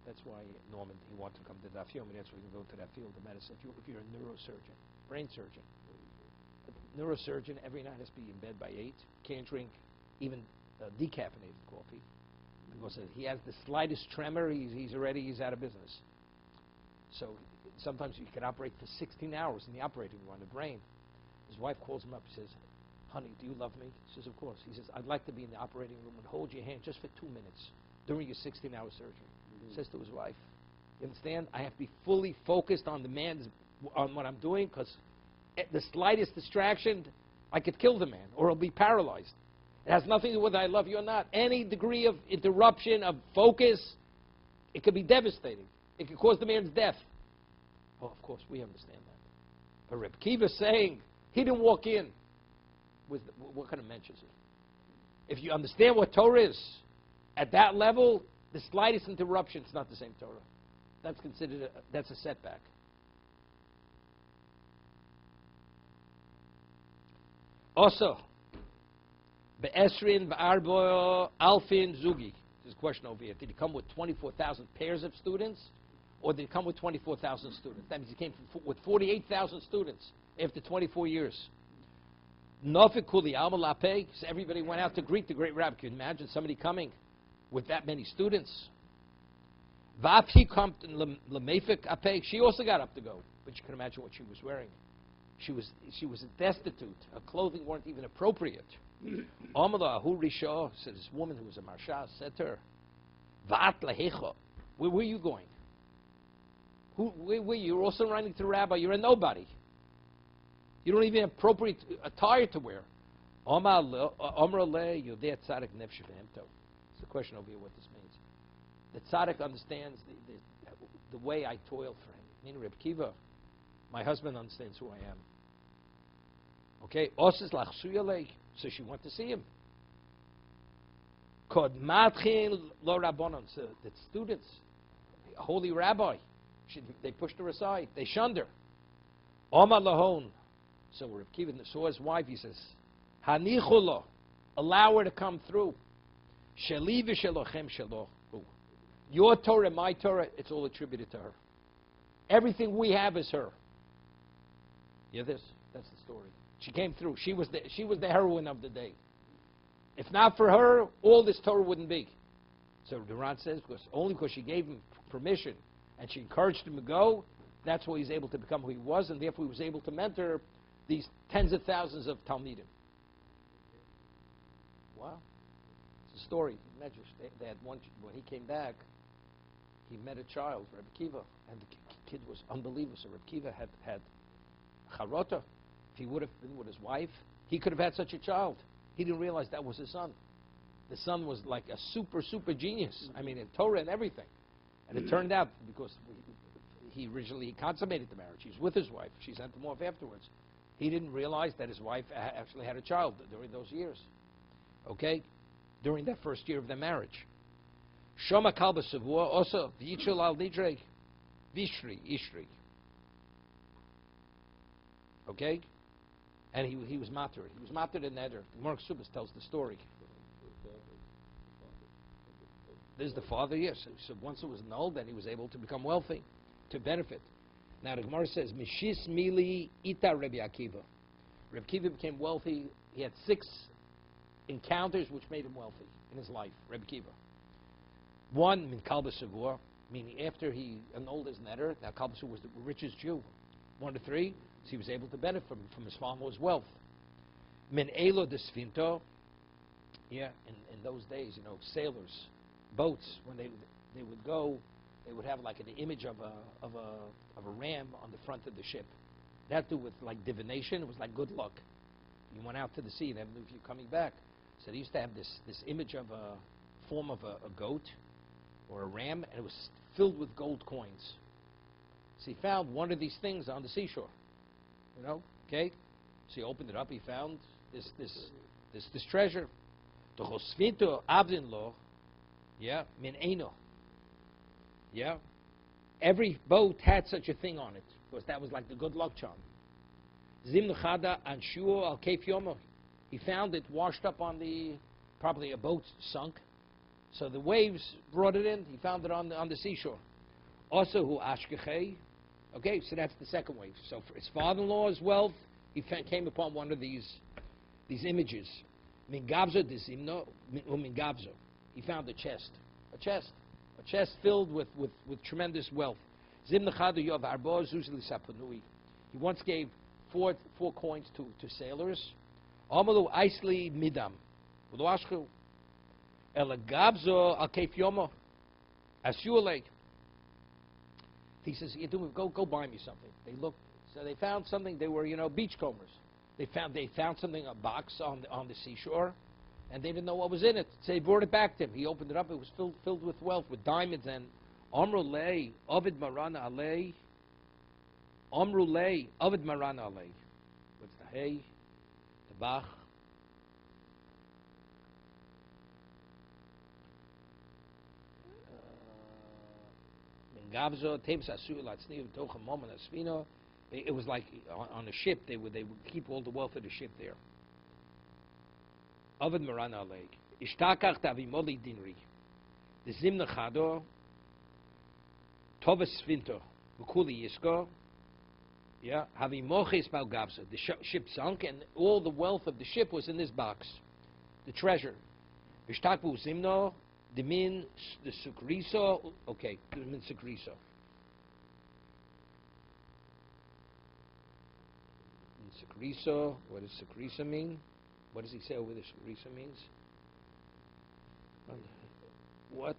that's why Norman, he wanted to come to Daf Yomi. That's why he can go to that field of medicine. If you're a neurosurgeon, brain surgeon, a neurosurgeon every night has to be in bed by 8. Can't drink even decaffeinated coffee because if he has the slightest tremor, he's out of business. So sometimes you can operate for 16 hours in the operating room on the brain. His wife calls him up and says, "Honey, do you love me?" He says, "Of course." He says, "I'd like to be in the operating room and hold your hand just for 2 minutes during your 16-hour surgery." He says to his wife, "You understand? I have to be fully focused on on what I'm doing because the slightest distraction, I could kill the man or he'll be paralyzed. It has nothing to do with whether I love you or not. Any degree of interruption of focus, it could be devastating. It could cause the man's death." Oh, of course, we understand that. But Reb Kiva is saying he didn't walk in with what kind of mensch is it? If you understand what Torah is, at that level, the slightest interruption is not the same Torah. That's considered that's a setback. Also, be'esrin v'arbo alfin zugi. There's a question over here. Did he come with 24,000 pairs of students? Or did he come with 24,000 students? That means he came with 48,000 students after 24 years. Nofikuli Almalape, so everybody went out to greet the great rabbi. Can you imagine somebody coming with that many students? Vafi Compton Lemefik Ape, she also got up to go. But you can imagine what she was wearing. She was destitute. Her clothing weren't even appropriate. Amala Ahu Risha, said this woman who was a marsha, said to her, Vat Lehecha, where were you going? You're also running to the rabbi. You're a nobody. You don't even have appropriate attire to wear. It's a question over here what this means. The tzaddik understands the way I toil for him. Meaning Reb Kiva, my husband understands who I am. Okay? So she went to see him. So the students, a holy rabbi, they pushed her aside. They shunned her. Omar Lahon. So Reb Kiva saw his wife. He says, Hanichula, allow her to come through. Sheli v'shelochem shelo. Your Torah, my Torah, it's all attributed to her. Everything we have is her. Yeah, that's the story. She came through. She was the heroine of the day. If not for her, all this Torah wouldn't be. So Duran says, only because she gave him permission and she encouraged him to go, that's why he's able to become who he was, and therefore he was able to mentor these tens of thousands of Talmidim. Wow. It's a story. Imagine, they had one, when he came back, he met a child, Rabbi Kiva, and the kid was unbelievable. So Rabbi Kiva had charota. If he would have been with his wife, he could have had such a child. He didn't realize that was his son. The son was like a super genius. I mean, in Torah and everything. And it turned out, because he originally consummated the marriage. He was with his wife. She sent him off afterwards. He didn't realize that his wife actually had a child during those years. Okay? During that first year of their marriage. Shoma kalba savua also v'yichel al nidre vishri ishri. Okay? And he was matir. He was matir in Neder. Mark Subas tells the story. This is the father, yes. So once it was annulled, then he was able to become wealthy, to benefit. Now the Gemara says, Mishis Mili Ita Rabbi Akiva. Rabbi Akiva became wealthy. He had 6 encounters which made him wealthy in his life, Rabbi Akiva. One, Min Kalba Savur, meaning after he annulled his Neder, now Kalba Savur was the richest Jew. 1 to 3, so he was able to benefit from his father's wealth. Min Elo de Sfinto, yeah, in those days, sailors, boats, when they would go, they would have like an image of a ram on the front of the ship. That had to do with like divination. It was like good luck. You went out to the sea, and never knew if you're coming back. So they used to have this image of a form of a goat or a ram, and it was filled with gold coins. So he found one of these things on the seashore. Okay? So he opened it up. He found this treasure. The Chosvinto Abdin-lo, yeah, min eino. Yeah? Every boat had such a thing on it, because that was like the good luck charm. Zim Nechada Anshuo al Keif Yomo. He found it washed up on probably a boat sunk. So the waves brought it in. He found it on the seashore. Also, hu Ashkechei. Okay, so that's the second wave. So for his father-in-law's wealth, he came upon one of these images. Min Gavzo de Zimno, min Gavzo. He found a chest filled with tremendous wealth. Zim Nechadu Yov Arbo Zuzli Sapanui. He once gave four coins to sailors. Amalu Aisli Midam. Uloashku. Elagabzo Al Keif Yomo. Asualek. He says, go buy me something. They looked, so they found something. They were, beachcombers. They found something, a box on the seashore, and they didn't know what was in it. So they brought it back to him. He opened it up. It was filled with wealth, with diamonds. And Amrulei Ovid Marana Alei. Amrulei Ovid Marana Alei. What's the hay? The bach. It was like on a ship. They would keep all the wealth of the ship there. Ovid Marana Lake. Ishtakach Tavimoli Dinri. The Zimna Chado Tovas Svinto, Vukuli Yisko, yeah, Havimoches Balgavsa. The ship sunk, and all the wealth of the ship was in this box, the treasure. Vishtakbu Zimno, the min, the Sukriso, okay, the min Sukriso. Sukriso, what does Sukrisa mean? What does he say over there Sukrisa means? What?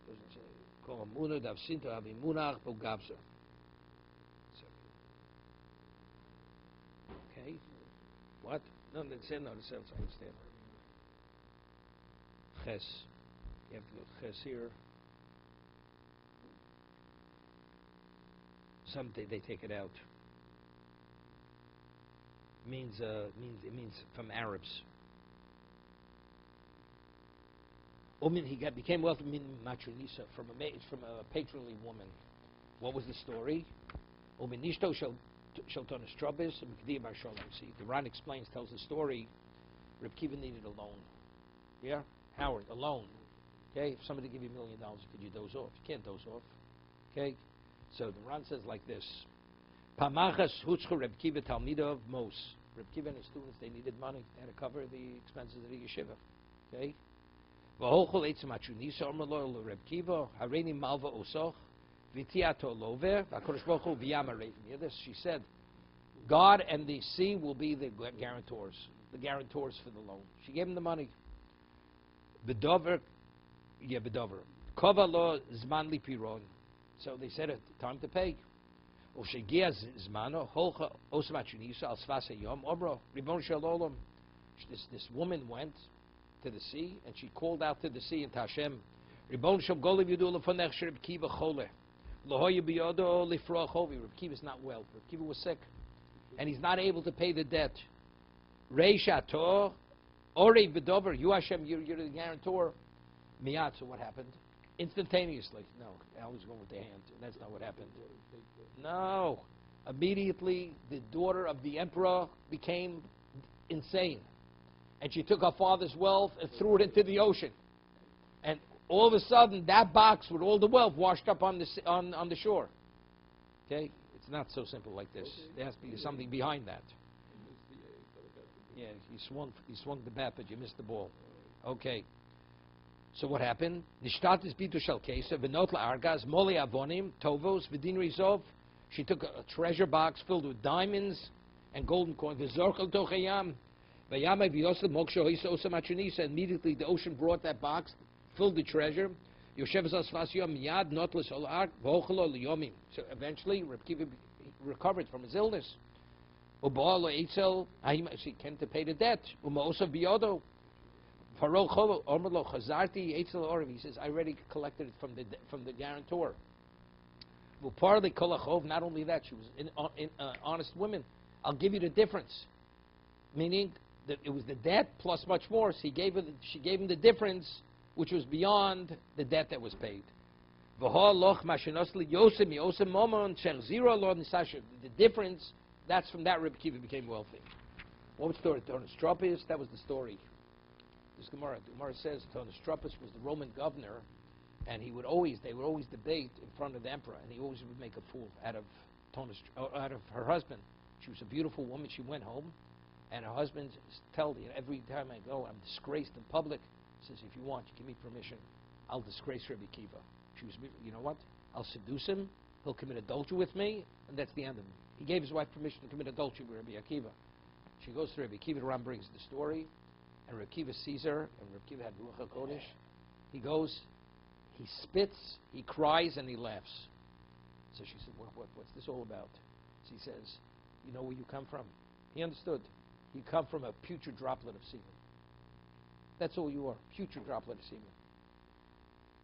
Doesn't say. Kol Muna Davsinto Avimunach Bogabsa. Okay. What? No, that's it. No, that's it. I understand. Ches. You have to go Ches here. Some they take it out. It means from Arabs. He became wealthy min matronisa from a patronly woman. What was the story? Ominishto sheltonis trobis and bar shalom. See, the Ran explains, tells the story. Reb Kiva needed a loan. Yeah, Howard, a loan. Okay, if somebody give you $1 million, could you doze off? You can't doze off. Okay. So the Ran says like this: Pamachas hutzchu Reb Kiva Talmidov Mos. Reb Kiva and his students, they needed money. They had to cover the expenses of the yeshiva. Okay. V'holchol etzem achunisa omerlo Reb Kiva hareini malva osoch v'tiato lover v'akodesh baruch hu v'yam hareivim. This she said, God and the sea will be the guarantors for the loan. She gave him the money. B'dover, yeah, b'dover. Kova lo zman li piron. So they said, time to pay. This woman went to the sea, and she called out to the sea and to Hashem, Reb Kiva is not well. Reb Kiva was sick, and he's not able to pay the debt. You Hashem, you're the guarantor. Miyat, so what happened? Instantaneously. No, I was going with the hand. That's not what happened. No. Immediately, the daughter of the emperor became insane. And she took her father's wealth and threw it into the ocean. And all of a sudden, that box with all the wealth washed up on the shore. Okay? It's not so simple like this. There has to be something behind that. Yeah, you swung the bat, but you missed the ball. Okay. So what happened? Nishtatis bitu shel kesa v'not la'argaz moli avonim tovos v'din rizov. She took a treasure box filled with diamonds and golden coins. V'zorkel tochayam v'yamay v'yosel moksho hisa osa machunisa. Immediately the ocean brought that box, filled the treasure. Yoshev asfas yom miyad not l'sol ark v'ochelo liyomim. So eventually Reb Kiva recovered from his illness. U'ba'al eitzel she came to pay the debt. U'ma'osa biyodo. He says, I already collected it from the guarantor. Not only that, she was an honest woman. I'll give you the difference. Meaning that it was the debt plus much more. So she gave him the difference, which was beyond the debt that was paid. The difference, that's from that Reb Kiva became wealthy. What was the story? That was the story. This Gemara says Tonostropus was the Roman governor, and they would always debate in front of the emperor, and he always would make a fool out of her husband. She was a beautiful woman. She went home, and her husband told her, every time I go, I'm disgraced in public. He says, if you want, you give me permission, I'll disgrace Rabbi Kiva. She was, you know what? I'll seduce him. He'll commit adultery with me, and that's the end of it. He gave his wife permission to commit adultery with Rabbi Akiva. She goes to Rabbi Akiva. The Ram brings the story. And Reb Kiva sees her, and Reb Kiva had Ruach HaKodesh. He goes, he spits, he cries, and he laughs. So she said, what's this all about? She says, you know where you come from? He understood. You come from a putrid droplet of semen. That's all you are, putrid droplet of semen.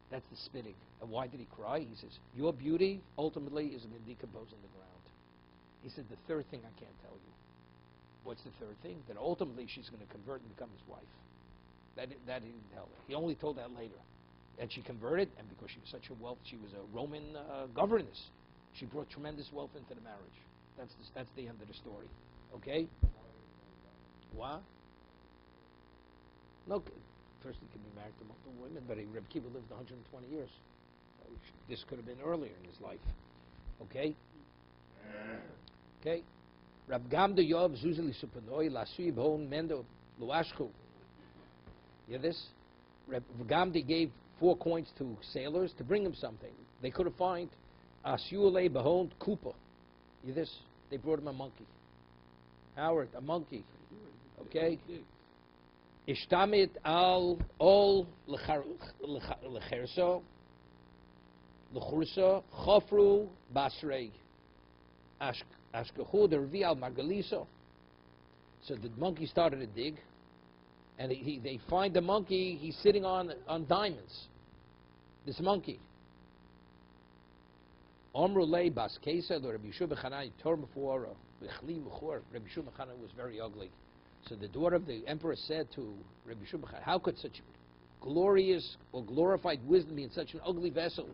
That's the spitting. And why did he cry? He says, your beauty ultimately is going to decompose in the ground. He said, the third thing I can't tell you. What's the third thing? That ultimately she's going to convert and become his wife. That he didn't tell her. He only told that later. And she converted, and because she was such a wealth, she was a Roman governess. She brought tremendous wealth into the marriage. That's the end of the story. Okay? What? No, person can be married to multiple women, but Reb Kiva lived 120 years. So this could have been earlier in his life. Okay? Okay? Rab Gamda Yov Zuzeli Supanoi Lasui B'Hon Mendo Luashku. You hear this? Rab Gamda gave 4 coins to sailors to bring him something. They couldn't find Asule B'Hon Kupa. You hear this? They brought him a monkey. Howard, a monkey. Okay? Ishtamit al ol lecherso lechurso chofru basrei ashkahu dervi al magaliso. So the monkey started to dig, and they find the monkey. He's sitting on diamonds. This monkey. Omru lei bas kesa lo Rabbi Yeshua b'Chanai tor mefuoro b'chli mechor. Rabbi Yeshua b'Chanai was very ugly. So the daughter of the emperor said to Rabbi Yeshua b'Chanai, how could such glorious or glorified wisdom be in such an ugly vessel?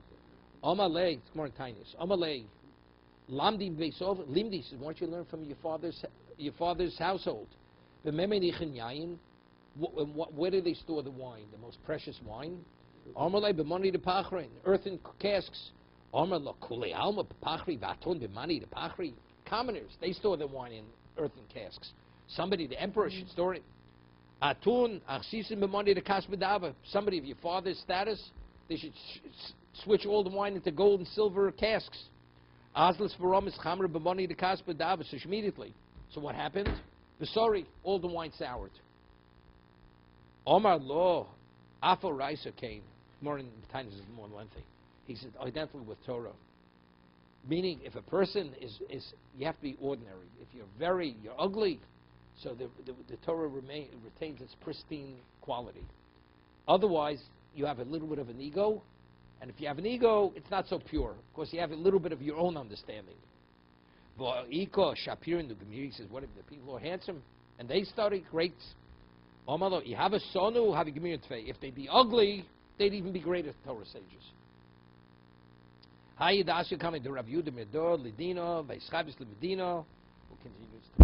Amalei, it's more tiniest. Amalei, lamdi beisov, limdi says, why don't you learn from your father's household? Where do they store the wine, the most precious wine? Amalei b'mani de pachrin, earthen casks. Amalei kulei alma pachri vaton b'mani de pachri. Commoners, they store their wine in earthen casks. Somebody, the emperor, should store it. Atun achsisim b'mani de kasbedava. Somebody of your father's status, they should switch all the wine into gold and silver casks. Aslas v'romis chamer b'mani de kasbedava. So immediately. So what happened? Sorry, all the wine soured. Omar lo afo raisa came. More in the times is more lengthy. He said identical with Torah. Meaning, if a person is you have to be ordinary. If you're ugly, so the Torah retains its pristine quality. Otherwise, you have a little bit of an ego, and if you have an ego, it's not so pure. Of course, you have a little bit of your own understanding. Iko Shapir in the Gemara says, what if the people are handsome and they study? Great. You have a sonu, have a Gemara tfei. If they be ugly, they'd even be greater Torah sages. Hayidasu coming to Rav Yehuda Medor Lidino, Vayschabis Lemedino, who continues to